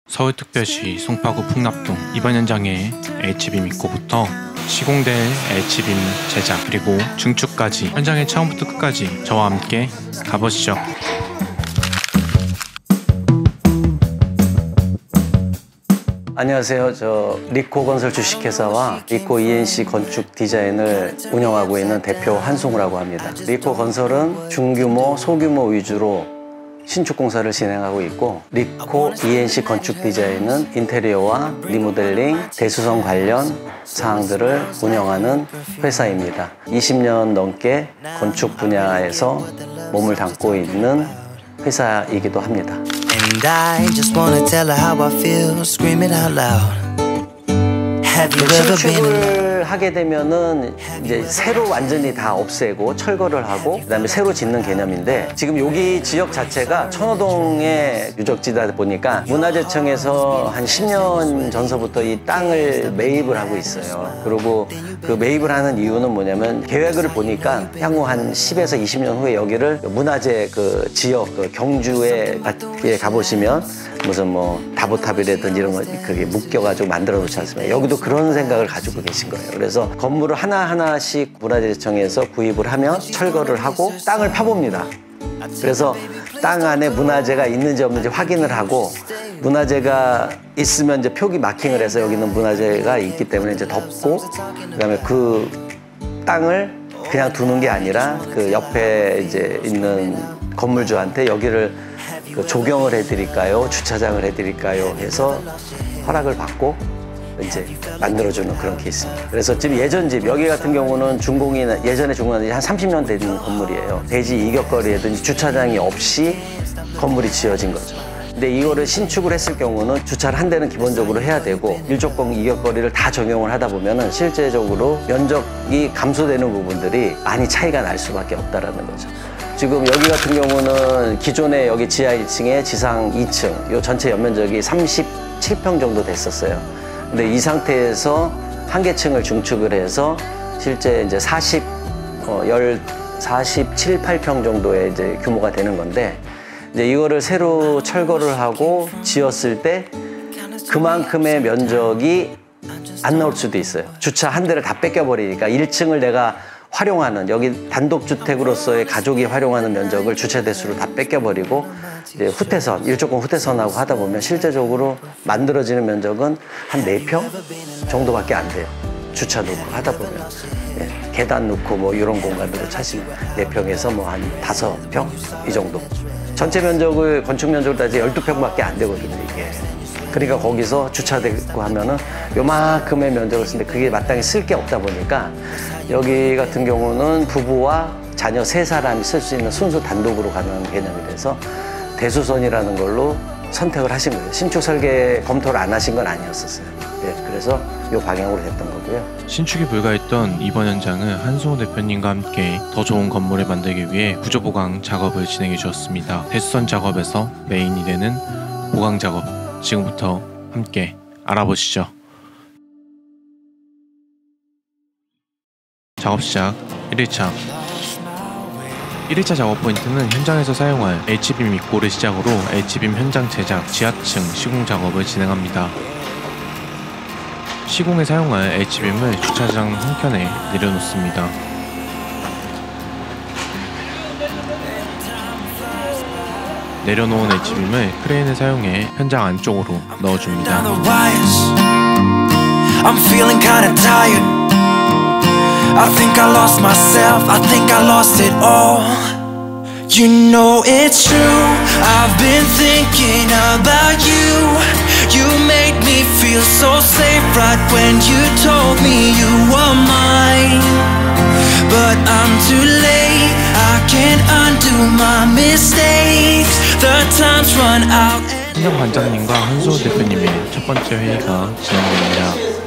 서울특별시 송파구 풍납동 이번 현장에 H빔 입고부터 시공될 H빔 제작 그리고 증축까지 현장의 처음부터 끝까지 저와 함께 가보시죠. 안녕하세요. 저 리코건설 주식회사와 리코 ENC 건축 디자인을 운영하고 있는 대표 한승우라고 합니다. 리코건설은 중규모, 소규모 위주로 신축공사를 진행하고 있고, 리코 ENC 건축 디자인은 인테리어와 리모델링, 대수성 관련 사항들을 운영하는 회사입니다. 20년 넘게 건축 분야에서 몸을 담고 있는 회사이기도 합니다. And I just wanna tell her how I feel, scream it out loud. Have you ever been 신축을 하게 되면은 이제 새로 완전히 다 없애고 철거를 하고 그다음에 새로 짓는 개념인데, 지금 여기 지역 자체가 천호동의 유적지다 보니까 문화재청에서 한 10년 전서부터 이 땅을 매입을 하고 있어요. 그리고 그 매입을 하는 이유는 뭐냐면, 계획을 보니까 향후 한 10에서 20년 후에 여기를 문화재 그 지역 그 경주에 가보시면 무슨 뭐 다보탑이라든지 이런 거 그게 묶여가지고 만들어 놓지 않습니까? 여기도 그런 생각을 가지고 계신 거예요. 그래서 건물을 하나하나씩 문화재청에서 구입을 하면 철거를 하고 땅을 파봅니다. 그래서 땅 안에 문화재가 있는지 없는지 확인을 하고, 문화재가 있으면 이제 표기 마킹을 해서 여기는 문화재가 있기 때문에 이제 덮고, 그다음에 그 땅을 그냥 두는 게 아니라 그 옆에 이제 있는 건물주한테 여기를 그 조경을 해드릴까요? 주차장을 해드릴까요? 해서 허락을 받고 이제 만들어주는 그런 케이스입니다. 그래서 지금 예전 집, 여기 같은 경우는 준공이 예전에 준공한 한 30년 된 건물이에요. 대지 이격거리라든지 주차장이 없이 건물이 지어진 거죠. 근데 이거를 신축을 했을 경우는 주차를 한 대는 기본적으로 해야 되고, 일조권 이격거리를 다 적용을 하다 보면은 실제적으로 면적이 감소되는 부분들이 많이 차이가 날 수밖에 없다라는 거죠. 지금 여기 같은 경우는 기존에 여기 지하 1층에 지상 2층, 요 전체 연면적이 37평 정도 됐었어요. 근데 이 상태에서 한 개층을 중축을 해서 실제 이제 47, 8평 정도의 이제 규모가 되는 건데, 이제 이거를 새로 철거를 하고 지었을 때 그만큼의 면적이 안 나올 수도 있어요. 주차 한 대를 다 뺏겨버리니까 1층을 내가 활용하는, 여기 단독주택으로서의 가족이 활용하는 면적을 주차 대수로 다 뺏겨버리고, 이제 후퇴선, 일조권 후퇴선하고 하다 보면 실제적으로 만들어지는 면적은 한 4평 정도밖에 안 돼요. 주차 놓고 하다 보면. 예, 계단 놓고 뭐 이런 공간으로 차시면 4평에서 뭐 한 5평? 이 정도. 전체 면적을, 건축 면적으로 따지면 12평밖에 안 되거든요, 이게. 그러니까 거기서 주차되고 하면은 요만큼의 면적을 쓰는데 그게 마땅히 쓸 게 없다 보니까, 여기 같은 경우는 부부와 자녀 3사람이 쓸 수 있는 순수 단독으로 가는 개념이 돼서 대수선이라는 걸로 선택을 하신 거예요. 신축 설계 검토를 안 하신 건 아니었었어요. 네, 그래서 이 방향으로 됐던 거고요. 신축이 불가했던 이번 현장은 한승우 대표님과 함께 더 좋은 건물을 만들기 위해 구조보강 작업을 진행해 주었습니다. 대수선 작업에서 메인이 되는 보강 작업, 지금부터 함께 알아보시죠. 작업 시작 1일차 1일차 작업 포인트는 현장에서 사용할 H빔 입고를 시작으로 H빔 현장 제작, 지하층 시공 작업을 진행합니다. 시공에 사용할 H빔을 주차장 한켠에 내려놓습니다. 내려놓은 H빔을 크레인을 사용해 현장 안쪽으로 넣어줍니다. I think I lost myself, I think I lost it all. You know it's true, I've been thinking about you. You made me feel so safe right when you told me you were mine. But I'm too late, I can't undo my mistakes. The time's run out. 현장 관장님과 한승우 대표님의 첫 번째 회의가 진행됩니다.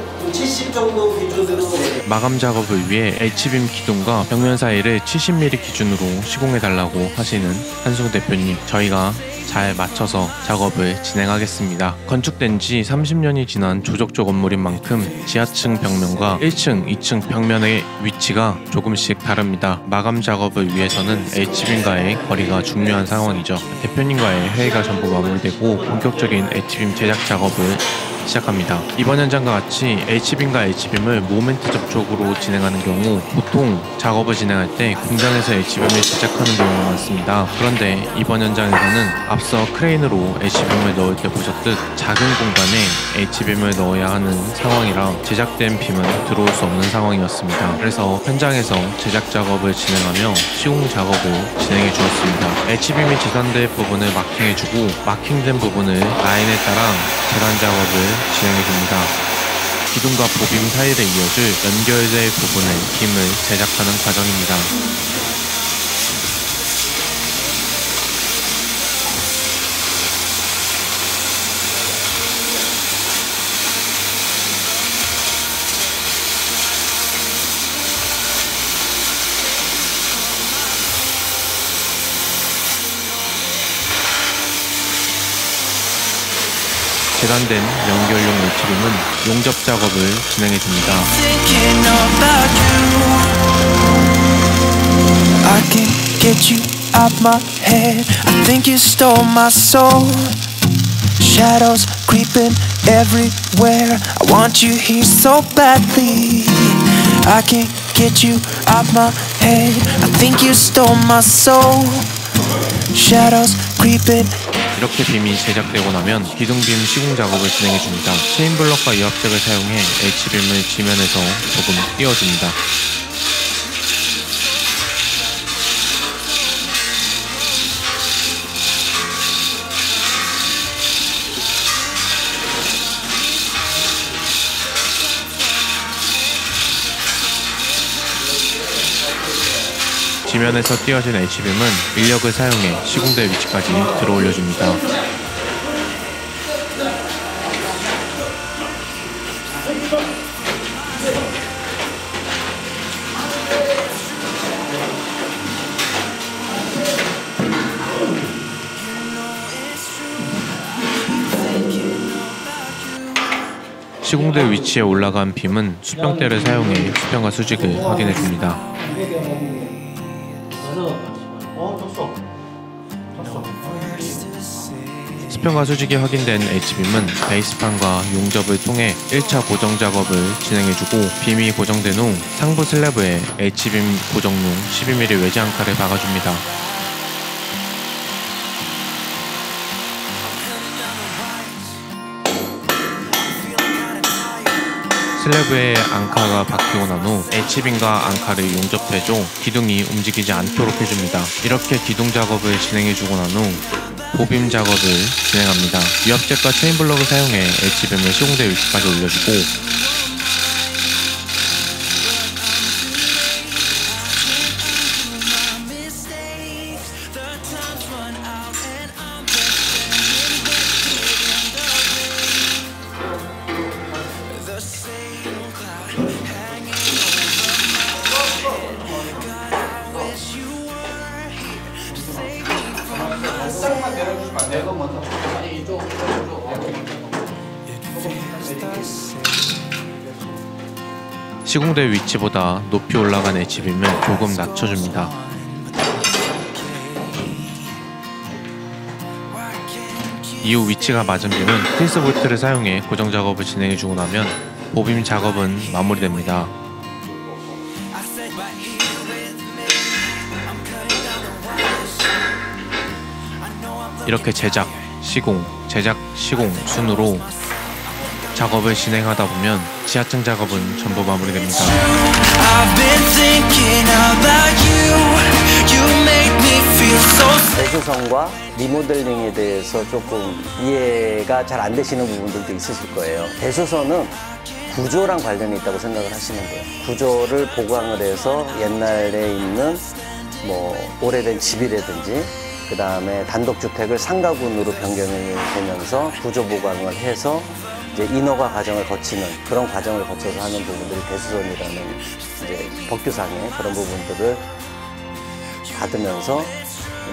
마감 작업을 위해 H빔 기둥과 벽면 사이를 70mm 기준으로 시공해달라고 하시는 한승우 대표님, 저희가 잘 맞춰서 작업을 진행하겠습니다. 건축된 지 30년이 지난 조적조 건물인 만큼 지하층 벽면과 1층, 2층 벽면의 위치가 조금씩 다릅니다. 마감 작업을 위해서는 H빔과의 거리가 중요한 상황이죠. 대표님과의 회의가 전부 마무리되고 본격적인 H빔 제작 작업을 시작합니다. 이번 현장과 같이 H빔과 H빔을 모멘트 접촉으로 진행하는 경우 보통 작업을 진행할 때 공장에서 H빔을 제작하는 경우가 많습니다. 그런데 이번 현장에서는 앞서 크레인으로 H빔을 넣을 때 보셨듯 작은 공간에 H빔을 넣어야 하는 상황이라 제작된 빔은 들어올 수 없는 상황이었습니다. 그래서 현장에서 제작 작업을 진행하며 시공 작업을 진행해 주었습니다. H빔이 재단될 부분을 마킹해주고 마킹된 부분을 라인에 따라 재단 작업을 진행해줍니다. 기둥과 보빔 사이를 이어줄 연결될 부분의 빔을 제작하는 과정입니다. 재단된 연결용 H빔은 용접 작업을 진행해줍니다. Thinking about you, I can't get you out my head. I think you stole my soul. Shadows creeping everywhere. I want you here so badly. I can't get you out my head. I think you stole my soul. Shadows creeping. 이렇게 빔이 제작되고 나면 기둥빔 시공 작업을 진행해줍니다. 체인블럭과 이합잭을 사용해 H빔을 지면에서 조금 띄워줍니다. 지면에서 띄어진 H빔은 인력을 사용해 시공대 위치까지 들어올려줍니다. 시공대 위치에 올라간 빔은 수평대를 사용해 수평과 수직을 확인해줍니다. 수평과 수직이 확인된 H빔은 베이스판과 용접을 통해 1차 고정 작업을 진행해주고 빔이 고정된 후 상부 슬래브에 H빔 고정용 12mm 외지 앙카를 박아줍니다. 슬래브에 앙카가 박히고 난 후 H빔과 앙카를 용접해줘 기둥이 움직이지 않도록 해줍니다. 이렇게 기둥 작업을 진행해주고 난 후 보빔 작업을 진행합니다. 위합잭과 체인블럭을 사용해 H빔을 시공대 위치까지 올려주고 시공대 위치보다 높이 올라간 H빔을 조금 낮춰줍니다. 이후 위치가 맞은 빔은 필스 볼트를 사용해 고정 작업을 진행해주고 나면 보빔 작업은 마무리됩니다. 이렇게 제작, 시공, 제작, 시공 순으로 작업을 진행하다 보면 지하층 작업은 전부 마무리됩니다. I've been thinking about you. You make me feel so. 대수선과 리모델링에 대해서 조금 이해가 잘 안 되시는 부분들도 있으실 거예요. 대수선은 구조랑 관련이 있다고 생각을 하시면 돼요. 구조를 보강을 해서 옛날에 있는 뭐 오래된 집이라든지 그 다음에 단독주택을 상가군으로 변경이 되면서 구조 보강을 해서 이제 인허가 과정을 거치는 그런 과정을 거쳐서 하는 부분들이 대수선이라는 이제 법규상의 그런 부분들을 받으면서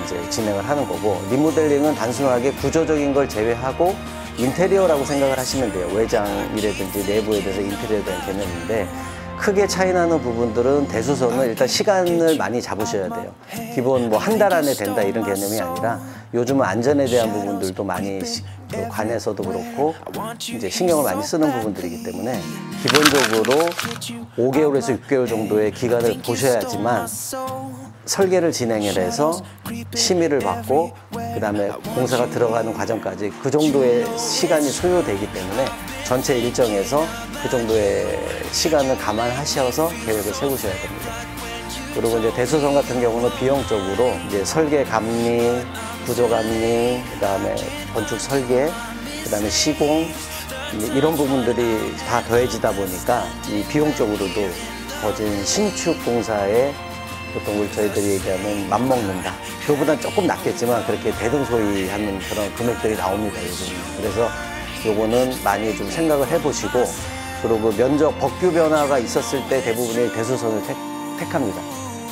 이제 진행을 하는 거고, 리모델링은 단순하게 구조적인 걸 제외하고 인테리어라고 생각을 하시면 돼요. 외장이라든지 내부에 대해서 인테리어에 대한 개념인데, 크게 차이 나는 부분들은 대수선은 일단 시간을 많이 잡으셔야 돼요. 기본 뭐 한 달 안에 된다 이런 개념이 아니라 요즘은 안전에 대한 부분들도 많이 그 관에서도 그렇고 이제 신경을 많이 쓰는 부분들이기 때문에 기본적으로 5개월에서 6개월 정도의 기간을 보셔야지만 설계를 진행을 해서 심의를 받고 그다음에 공사가 들어가는 과정까지 그 정도의 시간이 소요되기 때문에 전체 일정에서 그 정도의 시간을 감안하셔서 계획을 세우셔야 됩니다. 그리고 이제 대수선 같은 경우는 비용적으로 이제 설계 감리, 구조 감리, 그다음에 건축 설계, 그다음에 시공 이런 부분들이 다 더해지다 보니까 이 비용적으로도 거진 신축 공사에 보통 우리 저희들이 얘기하는 맞먹는다. 그거보다는 조금 낮겠지만 그렇게 대등소이하는 그런 금액들이 나옵니다, 요즘. 그래서 요거는 많이 좀 생각을 해보시고, 그리고 면적 법규 변화가 있었을 때 대부분의 대수선을 택합니다.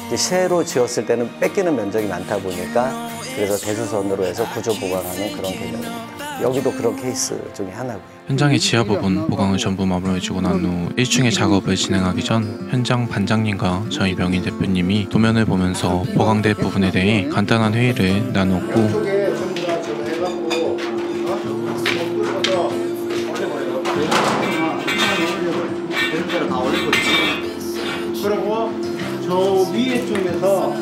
이제 새로 지었을 때는 뺏기는 면적이 많다 보니까 그래서 대수선으로 해서 구조 보강하는 그런 개념입니다. 여기도 그런 케이스 중에 하나고요. 현장의 지하 부분 보강을 전부 마무리해주고 난 후 1층의 작업을 진행하기 전 현장 반장님과 저희 명인 대표님이 도면을 보면서 보강될 부분에 대해 간단한 회의를 나눴고, 그리고 저 위에 쪽에서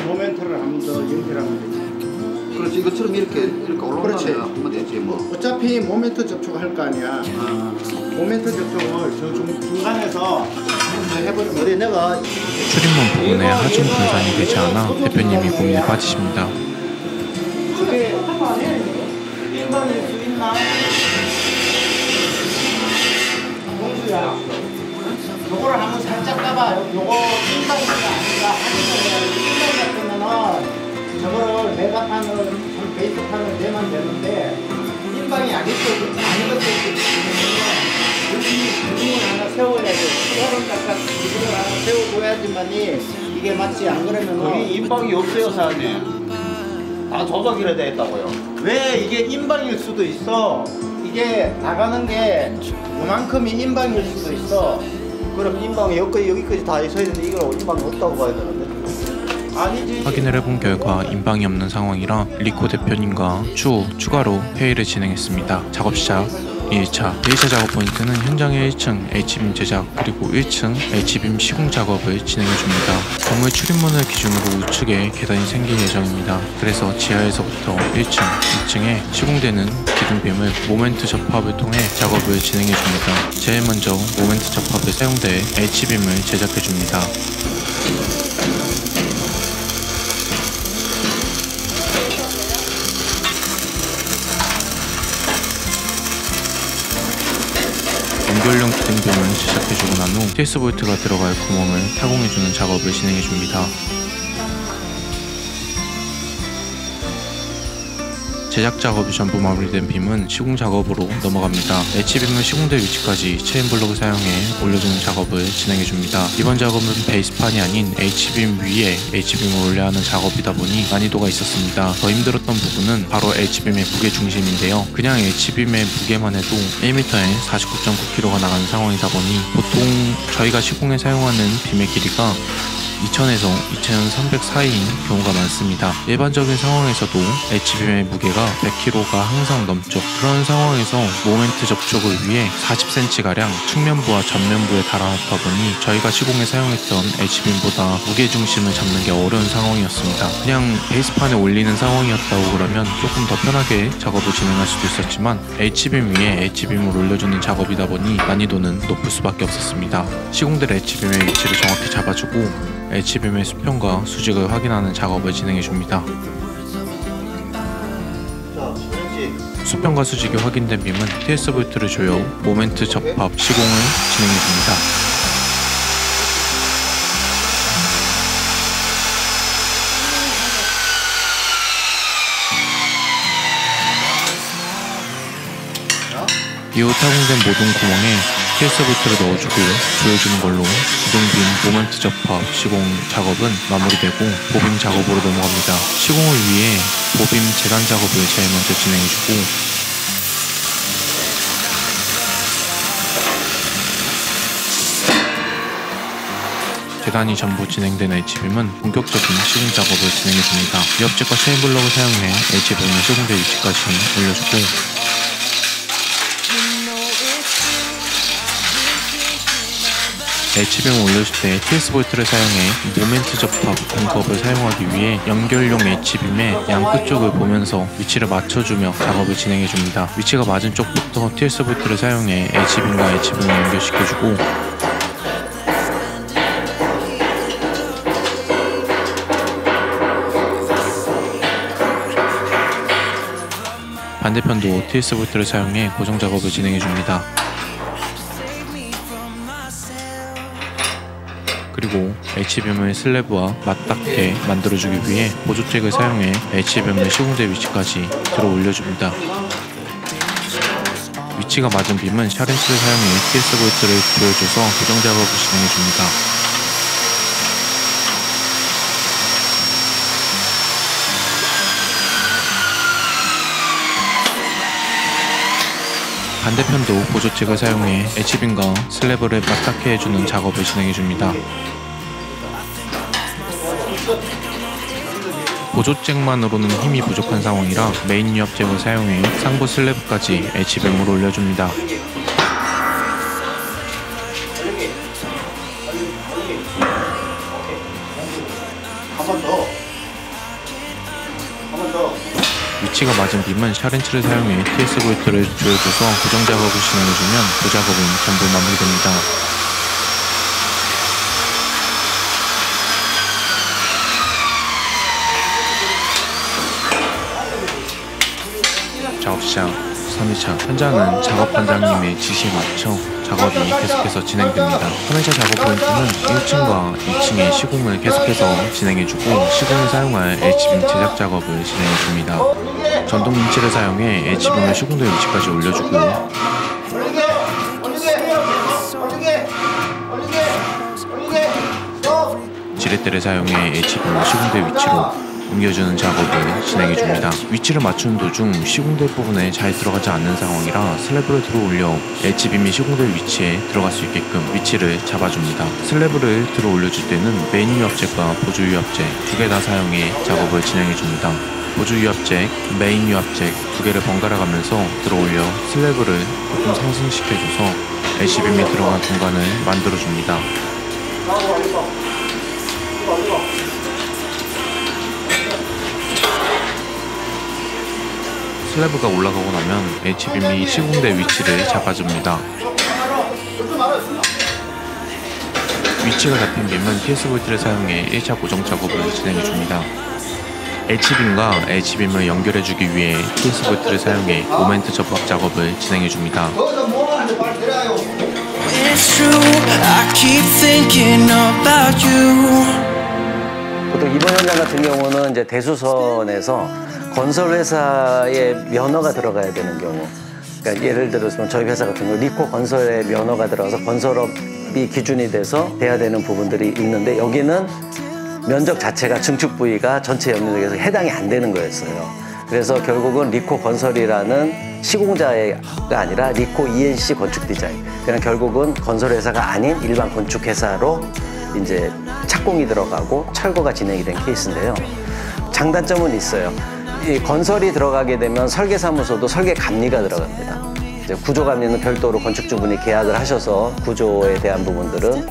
모멘트를 한 번 더 연결하면 되죠. 그렇지, 이것처럼 이렇게 그렇지. 올라가면 하면 되지 뭐. 어차피 모멘트 접촉할 거 아니야. 모멘트 접촉을 저 중간에서 한번 해보면 어디 내가 출입문 부분에 하중 분산이 되지 않아 대표님이 고민에 빠지십니다. 그게 인방일 수 있나? 공수야. 요거를 한번 살짝 까봐. 요거 인방이가 아니라 하중을 해야 돼. 인방 같으면은 저거를 메가판을 베이스판을 내면 되는데 인방이 아니었을 기둥을 하나 세워야 돼. 수화를 딱 기둥을 하나 세워줘야지만이 이게 맞지. 안 그러면은 거기 인방이 없어요, 사장님. 다 조작이라 돼 있다고요. 왜 이게 인방일 수도 있어. 이게 나가는 게 그만큼이 인방일 수도 있어. 그럼 인방이 여기까지 다 있어야 되는데 이걸 인방이 없다고 봐야 되는데. 아니지. 확인을 해본 결과 인방이 없는 상황이라 리코 대표님과 추후 추가로 회의를 진행했습니다. 작업 시작 2일차 1차 작업 포인트는 현장의 1층 H빔 제작 그리고 1층 H빔 시공 작업을 진행해줍니다. 건물 출입문을 기준으로 우측에 계단이 생길 예정입니다. 그래서 지하에서부터 1층, 2층에 시공되는 기둥빔을 모멘트 접합을 통해 작업을 진행해줍니다. 제일 먼저 모멘트 접합에 사용될 H빔을 제작해줍니다. 연결용 기둥빔을 제작해주고 난 후 TS 볼트가 들어갈 구멍을 타공해주는 작업을 진행해줍니다. 제작 작업이 전부 마무리된 빔은 시공 작업으로 넘어갑니다. H빔을 시공될 위치까지 체인블록을 사용해 올려주는 작업을 진행해줍니다. 이번 작업은 베이스판이 아닌 H빔 위에 H빔을 올려야 하는 작업이다 보니 난이도가 있었습니다. 더 힘들었던 부분은 바로 H빔의 무게 중심인데요. 그냥 H빔의 무게만 해도 1m에 49.9kg가 나가는 상황이다 보니 보통 저희가 시공에 사용하는 빔의 길이가 2000에서 2300 사이인 경우가 많습니다. 일반적인 상황에서도 H빔의 무게가 100kg가 항상 넘죠. 그런 상황에서 모멘트 접촉을 위해 40cm가량 측면부와 전면부에 달아놓다 보니 저희가 시공에 사용했던 H빔보다 무게중심을 잡는 게 어려운 상황이었습니다. 그냥 베이스판에 올리는 상황이었다고 그러면 조금 더 편하게 작업을 진행할 수도 있었지만 H빔 위에 H빔을 올려주는 작업이다 보니 난이도는 높을 수밖에 없었습니다. 시공될 H빔의 위치를 정확히 잡아주고 H빔의 수평과 수직을 확인하는 작업을 진행해줍니다. 수평과 수직이 확인된 빔은 TS 볼트를 조여 모멘트 접합 시공을 진행해줍니다. 이후 타공된 모든 구멍에 TS 볼트를 넣어주고 조여주는 걸로 기둥빔 모멘트 접합 시공 작업은 마무리되고 보빔 작업으로 넘어갑니다. 시공을 위해 보빔 재단 작업을 제일 먼저 진행해주고 재단이 전부 진행된 H빔은 본격적인 시공 작업을 진행해줍니다. 위협잭과 체인블럭을 사용해 H빔을 시공대 위치까지 올려주고 H빔을 올려줄 때 TS 볼트를 사용해 모멘트 접합 공법을 사용하기 위해 연결용 H빔의 양끝 쪽을 보면서 위치를 맞춰주며 작업을 진행해줍니다. 위치가 맞은 쪽부터 TS 볼트를 사용해 H빔과 H빔을 연결시켜주고 반대편도 TS 볼트를 사용해 고정 작업을 진행해줍니다. 그리고 H빔을 슬래브와 맞닿게 만들어주기 위해 보조잭을 사용해 H빔을 시공대 위치까지 들어 올려줍니다. 위치가 맞은 빔은 샤렌치를 사용해 TS 볼트를 조여줘서 고정 작업을 진행해줍니다. 반대편도 보조잭을 사용해 H빔과 슬래브를 맞닿게 해주는 작업을 진행해줍니다. 보조잭만으로는 힘이 부족한 상황이라 메인 유압잭을 사용해 상부 슬래브까지 H빔으로 올려줍니다. 위치가 맞은 빔은 샤렌치를 사용해 TS 볼트를 조여줘서 고정 작업을 진행해주면 그 작업은 전부 마무리됩니다. 작업 시작 3일차 현장은 작업 반장님의 지시에 맞춰 작업이 계속해서 진행됩니다. 3일차 작업 포인트는 1층과 2층의 시공을 계속해서 진행해주고 시공을 사용할 H빔 제작 작업을 진행해줍니다. 전동 윈치를 사용해 H빔을 시공대 위치까지 올려주고 지렛대를 사용해 H빔을 시공대 위치로 옮겨주는 작업을 진행해줍니다. 위치를 맞추는 도중 시공대 부분에 잘 들어가지 않는 상황이라 슬래브를 들어 올려 H빔이 시공대 위치에 들어갈 수 있게끔 위치를 잡아줍니다. 슬래브를 들어 올려줄 때는 메인 유압잭과 보조 유압잭 두 개 다 사용해 작업을 진행해줍니다. 보조 유압잭, 메인 유압잭 두 개를 번갈아 가면서 들어 올려 슬래브를 조금 상승시켜줘서 H빔이 들어간 공간을 만들어줍니다. 슬래브가 올라가고 나면 H빔이 시공대 위치를 잡아줍니다. 위치가 잡힌 빔은 TS 볼트를 사용해 1차 고정 작업을 진행해줍니다. H빔과 H빔을 연결해주기 위해 TS 볼트를 사용해 모멘트 접합 작업을 진행해줍니다. 보통 이번 현장 같은 경우는 이제 대수선에서 건설회사의 면허가 들어가야 되는 경우, 그러니까 예를 들어서 저희 회사 같은 경우 리코 건설의 면허가 들어가서 건설업이 기준이 돼서 돼야 되는 부분들이 있는데 여기는 면적 자체가 증축 부위가 전체 면적에서 해당이 안 되는 거였어요. 그래서 결국은 리코 건설이라는 시공자가 아니라 리코 ENC 건축 디자인, 그냥 결국은 건설회사가 아닌 일반 건축회사로 이제 착공이 들어가고 철거가 진행이 된 케이스인데요. 장단점은 있어요. 이 건설이 들어가게 되면 설계사무소도 설계감리가 들어갑니다. 이제 구조감리는 별도로 건축주분이 계약을 하셔서 구조에 대한 부분들은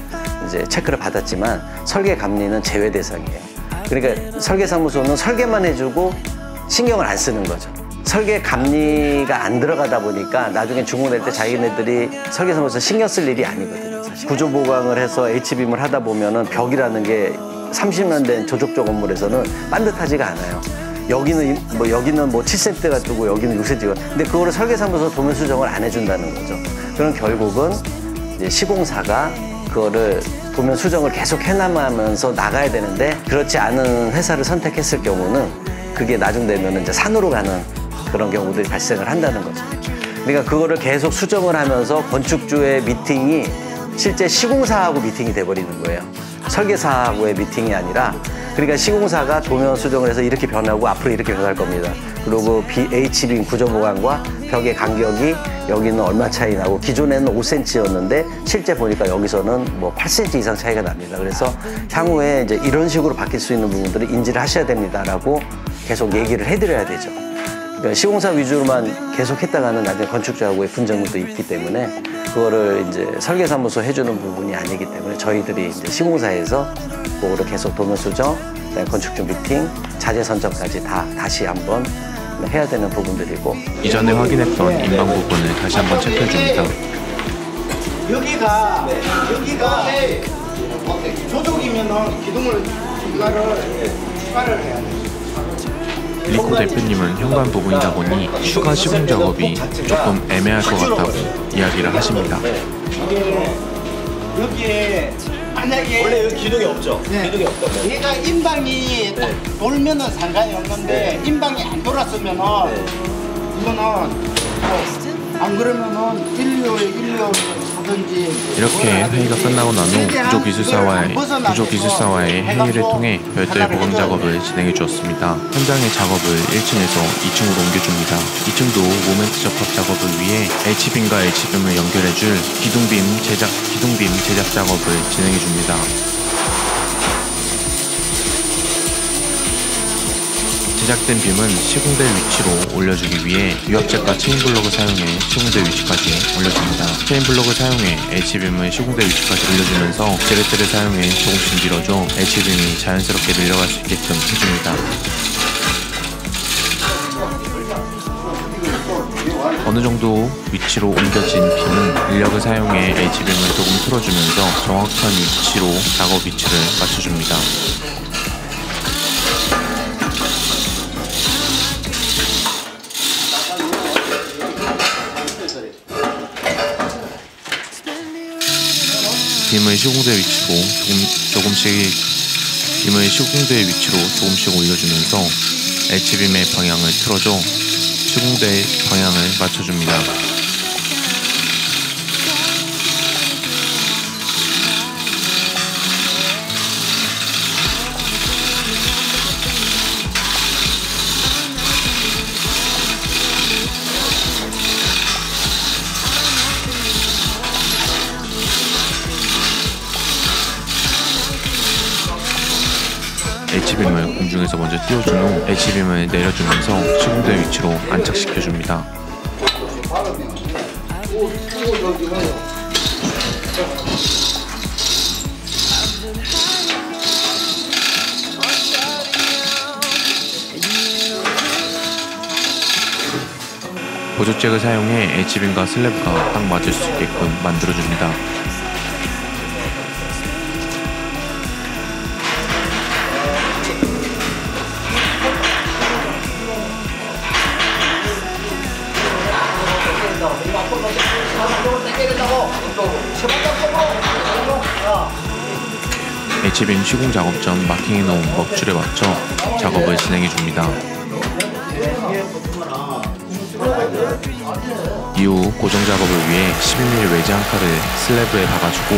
이제 체크를 받았지만 설계감리는 제외 대상이에요. 그러니까 설계사무소는 설계만 해주고 신경을 안 쓰는 거죠. 설계감리가 안 들어가다 보니까 나중에 준공될 때 자기네들이 설계사무소 신경 쓸 일이 아니거든요. 사실. 구조보강을 해서 H빔을 하다 보면은 벽이라는 게 30년 된 저족조 건물에서는 반듯하지가 않아요. 여기는 뭐 7cm가 뜨고 여기는 6cm가. 근데 그거를 설계사무소 도면 수정을 안 해준다는 거죠. 그럼 결국은 이제 시공사가 그거를 도면 수정을 계속 해나가면서 나가야 되는데 그렇지 않은 회사를 선택했을 경우는 그게 나중되면 이제 산으로 가는 그런 경우들이 발생을 한다는 거죠. 그러니까 그거를 계속 수정을 하면서 건축주의 미팅이 실제 시공사하고 미팅이 돼버리는 거예요. 설계사하고의 미팅이 아니라. 그러니까 시공사가 도면 수정을 해서 이렇게 변하고 앞으로 이렇게 변할 겁니다. 그리고 H빔 구조보강과 벽의 간격이 여기는 얼마 차이 나고 기존에는 5cm였는데 실제 보니까 여기서는 뭐 8cm 이상 차이가 납니다. 그래서 향후에 이제 이런 식으로 바뀔 수 있는 부분들을 인지를 하셔야 됩니다라고 계속 얘기를 해드려야 되죠. 그러니까 시공사 위주로만 계속 했다가는 나중에 건축주하고의 분쟁도 있기 때문에 그거를 이제 설계사무소 해주는 부분이 아니기 때문에 저희들이 이제 시공사에서 그거를 계속 도면 수정, 건축주 미팅, 자재 선정까지 다 다시 한번 해야 되는 부분들이고. 이전에 확인했던 인방 부분을 다시 한번 체크해줍니다. 여기가 조족이면은 기둥을 추가를 해야 돼. 리코 대표님은 현관 부분이다 보니 추가 시공 작업이 조금 애매할 것 같다고 이야기를 하십니다. 여기에 만약에 원래 여기 기둥이 없죠? 네. 기둥이 없다고. 얘가 인방이 딱 돌면은 상관이 없는데 인방이 안 돌았으면은 이거는 안 그러면은 일료 하든지 이렇게 회의가 끝나고 난 후 구조기술사와의 회의를 통해 별도의 보강 작업을 진행해 주었습니다. 현장의 작업을 1층에서 2층으로 옮겨줍니다. 2층도 모멘트 접합 작업을 위해 H빔과 H빔을 연결해줄 기둥빔 제작 작업을 진행해 줍니다. 제작된 빔은 시공될 위치로 올려주기 위해 유압잭과 체인블록을 사용해 시공될 위치까지 올려줍니다. 체인블록을 사용해 H빔을 시공될 위치까지 올려주면서 제레트를 사용해 조금씩 밀어줘 H빔이 자연스럽게 밀려갈 수 있게끔 해줍니다. 어느 정도 위치로 옮겨진 빔은 인력을 사용해 H빔을 조금 틀어주면서 정확한 위치로 작업 위치를 맞춰줍니다. 빔을 시공대 위치로 조금씩 올려주면서 H빔의 방향을 틀어줘 시공대의 방향을 맞춰줍니다. H빔을 공중에서 먼저 띄워준 후 H빔을 내려주면서 시공대 위치로 안착시켜줍니다. 보조잭을 사용해 H빔과 슬래브가 딱 맞을 수 있게끔 만들어줍니다. H빔 시공 작업 전 마킹해놓은 먹줄에 맞춰 작업을 진행해줍니다. 이후 고정 작업을 위해 12mm 외지 한 칼을 슬래브에 박아주고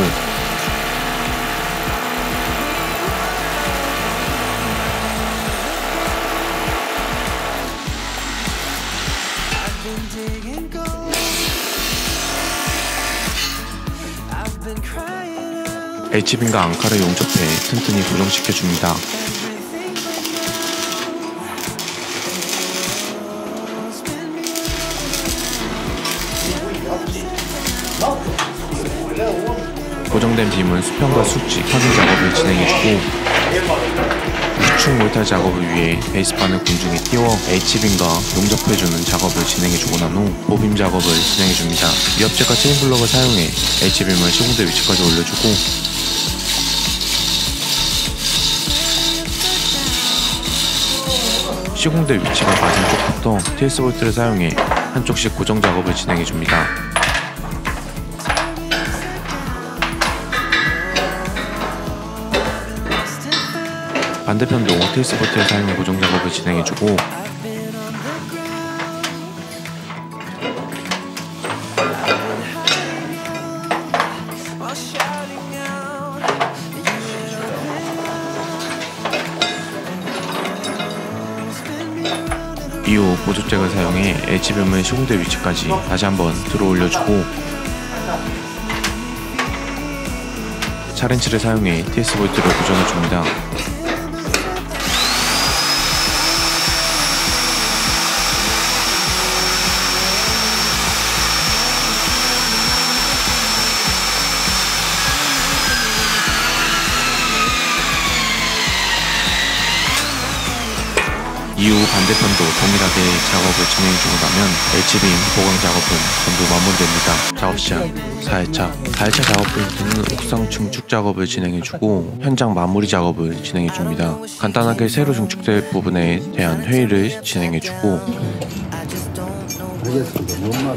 H빔과 앙카를 용접해 튼튼히 고정시켜줍니다. 고정된 빔은 수평과 수직 확인 작업을 진행해주고 구축 몰탈 작업을 위해 베이스판을 공중에 띄워 H빔과 용접해주는 작업을 진행해주고 난 후 보빔 작업을 진행해줍니다. 유압잭과 체인블럭을 사용해 H빔을 시공대 위치까지 올려주고 시공대 위치가 맞은 쪽부터 TS 볼트를 사용해 한쪽씩 고정 작업을 진행해줍니다. 반대편도 TS 볼트를 사용해 고정 작업을 진행해주고 중축잭을 사용해 엣지빔의 시공대 위치까지 다시 한번 들어 올려주고 차렌치를 사용해 TS 볼트를 고정해줍니다. 이후 반대편도 동일하게 작업을 진행해주고 나면 엣지빔 보강 작업은 전부 마무리됩니다. 작업 시작 4회차 작업 포인트는 옥상 중축 작업을 진행해주고 현장 마무리 작업을 진행해줍니다. 간단하게 새로 중축될 부분에 대한 회의를 진행해주고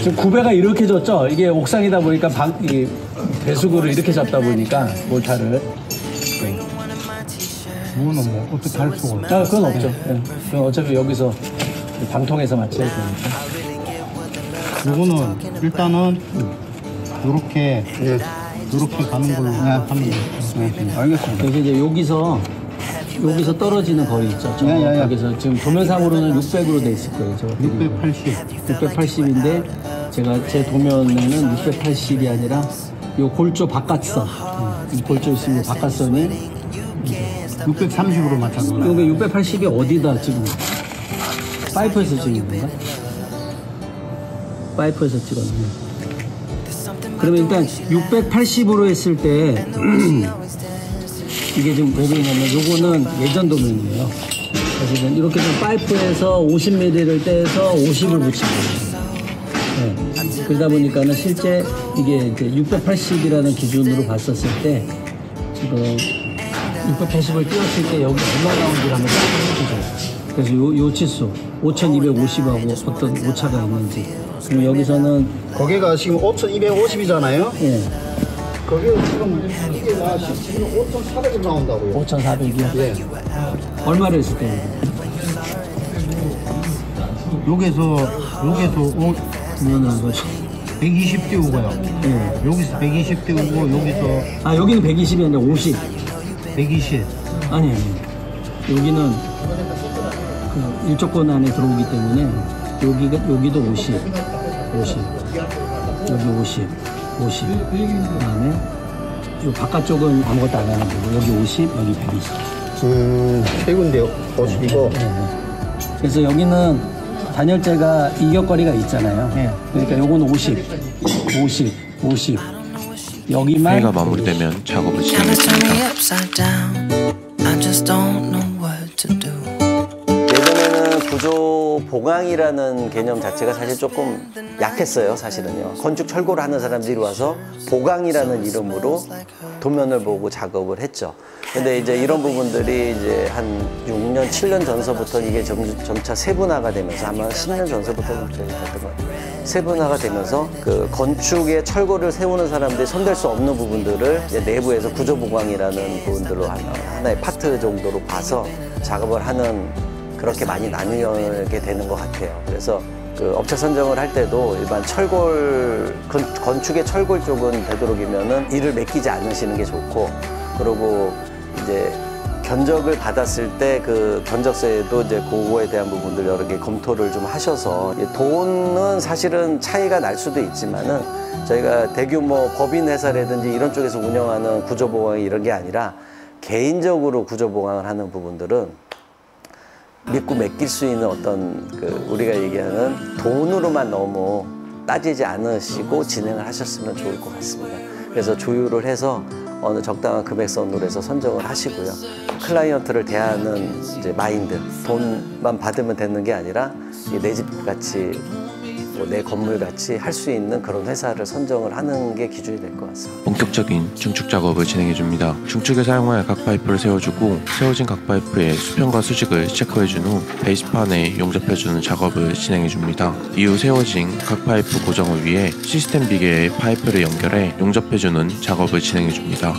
지금 구배가 이렇게 졌죠? 이게 옥상이다 보니까 이 배수구를 이렇게 잡다 보니까 몰타를 그거는 뭐 어떻게 할 수가 없어. 그건 없죠. 네. 그건 어차피 여기서 방통에서 맞춰야 되니까. 이거는 일단은 요렇게 가는 걸로 하면 돼. 알겠습니다. 그래서 이제 여기서 떨어지는 거리 있죠. 여기서 지금 도면상으로는 600으로 돼 있을 거예요. 680인데 제가 제 도면에는 680이 아니라 요 골조 바깥선, 이 골조 있으면 바깥선이 630으로 맞춰서. 여기 680이 어디다 지금? 파이프에서 찍은 건가? 파이프에서 찍었네. 그러면 일단 680으로 했을 때 이게 지금 왜 그러냐면 요거는 예전 도면이에요. 사실은 이렇게 좀 파이프에서 50mm를 떼서 50을 붙인 거예요. 네. 그러다 보니까는 실제 이게 이제 680이라는 기준으로 봤었을 때 지금 680을 띄웠을 때 여기 얼마 나온지 한번 해주죠. 그래서 요 치수 5250하고 어떤 오차가 있는지. 그럼 여기서는 거기가 지금 5250이잖아요. 예, 거기가 지금 이게가 지금 5400이 나온다고요. 5400이요. 예. 얼마를 했을 때? 여기서 이거는 거죠. 120 띄우고요. 예. 여기서 120 띄우고 여기서 여기는 120이 아니라 50. 120. 아니. 여기는 그 일조권 안에 들어오기 때문에 여기도 50. 여기 50. 그다음에 이 바깥쪽은 아무것도 안 하는 거고 여기 50, 여기 120. 최근데 50이고. 그래서 여기는 단열재가 이격거리가 있잖아요. 그러니까 요거는 50. 여기만 회의가 마무리되면 작업을 Now they turn 진행했습니다. me upside down. I just don't know what to do. 예전에는 구조 보강이라는 개념 자체가 사실 조금 약했어요. 사실은요. 건축 철거를 하는 사람들이 와서 보강이라는 이름으로 도면을 보고 작업을 했죠. 근데 이제 이런 부분들이 이제 한 6년, 7년 전서부터 이게 점차 세분화가 되면서 아마 10년 전서부터 됐던 것 같아요. 세분화가 되면서 그 건축의 철거를 세우는 사람들이 손댈 수 없는 부분들을 이제 내부에서 구조 보강이라는 부분들로 하나의 파트 정도로 봐서 작업을 하는 그렇게 많이 나뉘게 되는 것 같아요. 그래서 그 업체 선정을 할 때도 일반 철골, 건축의 철골 쪽은 되도록이면은 일을 맡기지 않으시는 게 좋고, 그리고 이제 견적을 받았을 때 그 견적서에도 이제 그거에 대한 부분들 여러 개 검토를 좀 하셔서, 돈은 사실은 차이가 날 수도 있지만은 저희가 대규모 법인 회사라든지 이런 쪽에서 운영하는 구조보강이 이런 게 아니라 개인적으로 구조보강을 하는 부분들은 믿고 맡길 수 있는 어떤 그 우리가 얘기하는 돈으로만 너무 따지지 않으시고 진행을 하셨으면 좋을 것 같습니다. 그래서 조율을 해서 어느 적당한 금액선으로 해서 선정을 하시고요. 클라이언트를 대하는 이제 마인드, 돈만 받으면 되는 게 아니라 내 집 같이 내 건물 같이 할 수 있는 그런 회사를 선정을 하는 게 기준이 될 것 같습니다. 본격적인 중축 작업을 진행해줍니다. 중축에 사용할 각 파이프를 세워주고 세워진 각 파이프의 수평과 수직을 체크해준 후 베이스판에 용접해주는 작업을 진행해줍니다. 이후 세워진 각 파이프 고정을 위해 시스템 비계에 파이프를 연결해 용접해주는 작업을 진행해줍니다.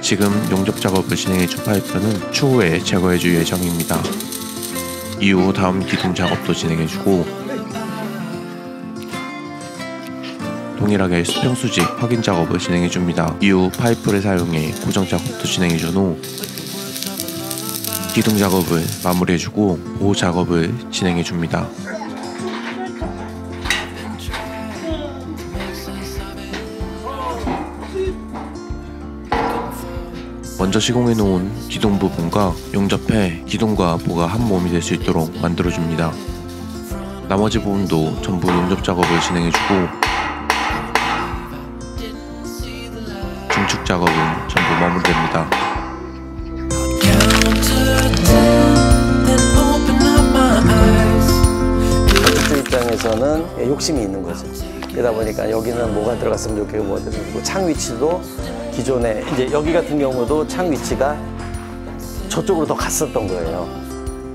지금 용접 작업을 진행해준 파이프는 추후에 제거해줄 예정입니다. 이후 다음 기둥 작업도 진행해주고 동일하게 수평 수직 확인 작업을 진행해줍니다. 이후 파이프를 사용해 고정 작업도 진행해준 후 기둥 작업을 마무리해주고 보호 작업을 진행해줍니다. 먼저 시공해놓은 기둥 부분과 용접해 기둥과 보가 한 몸이 될 수 있도록 만들어줍니다. 나머지 부분도 전부 용접 작업을 진행해주고 중축 작업은 전부 마무리됩니다. 건축주 입장에서는 욕심이 있는 거죠. 그러다 보니까 여기는 뭐가 들어갔으면 좋겠고 뭐 들어가고 창 위치도 기존에 이제 여기 같은 경우도 창 위치가 저쪽으로 더 갔었던 거예요.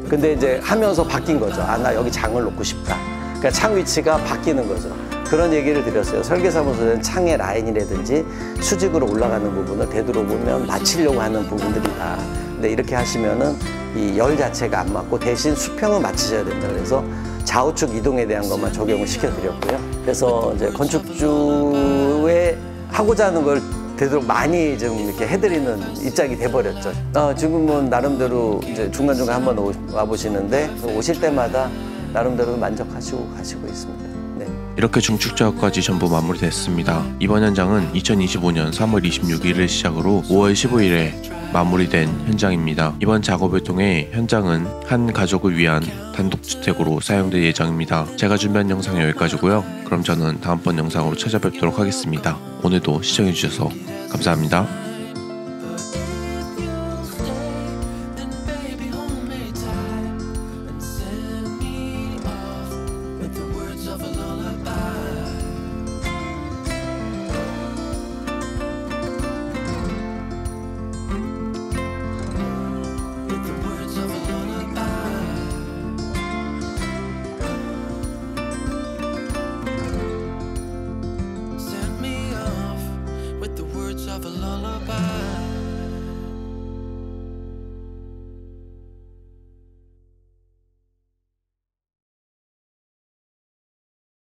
근데 이제 하면서 바뀐 거죠. 아, 나 여기 장을 놓고 싶다. 그러니까 창 위치가 바뀌는 거죠. 그런 얘기를 드렸어요. 설계사무소는 창의 라인이라든지 수직으로 올라가는 부분을 되도록이면 맞추려고 하는 부분들이다. 근데 이렇게 하시면은 이 열 자체가 안 맞고 대신 수평을 맞추셔야 된다. 그래서 좌우측 이동에 대한 것만 적용을 시켜드렸고요. 그래서 이제 건축주의 하고자 하는 걸 되도록 많이 좀 이렇게 해드리는 입장이 돼버렸죠. 지금은 나름대로 이제 중간중간 한번 와보시는데 오실 때마다 나름대로 만족하시고 가시고 있습니다. 네. 이렇게 중축 작업까지 전부 마무리됐습니다. 이번 현장은 2025년 3월 26일을 시작으로 5월 15일에 마무리된 현장입니다. 이번 작업을 통해 현장은 한 가족을 위한 단독주택으로 사용될 예정입니다. 제가 준비한 영상은 여기까지고요. 그럼 저는 다음번 영상으로 찾아뵙도록 하겠습니다. 오늘도 시청해주셔서 감사합니다.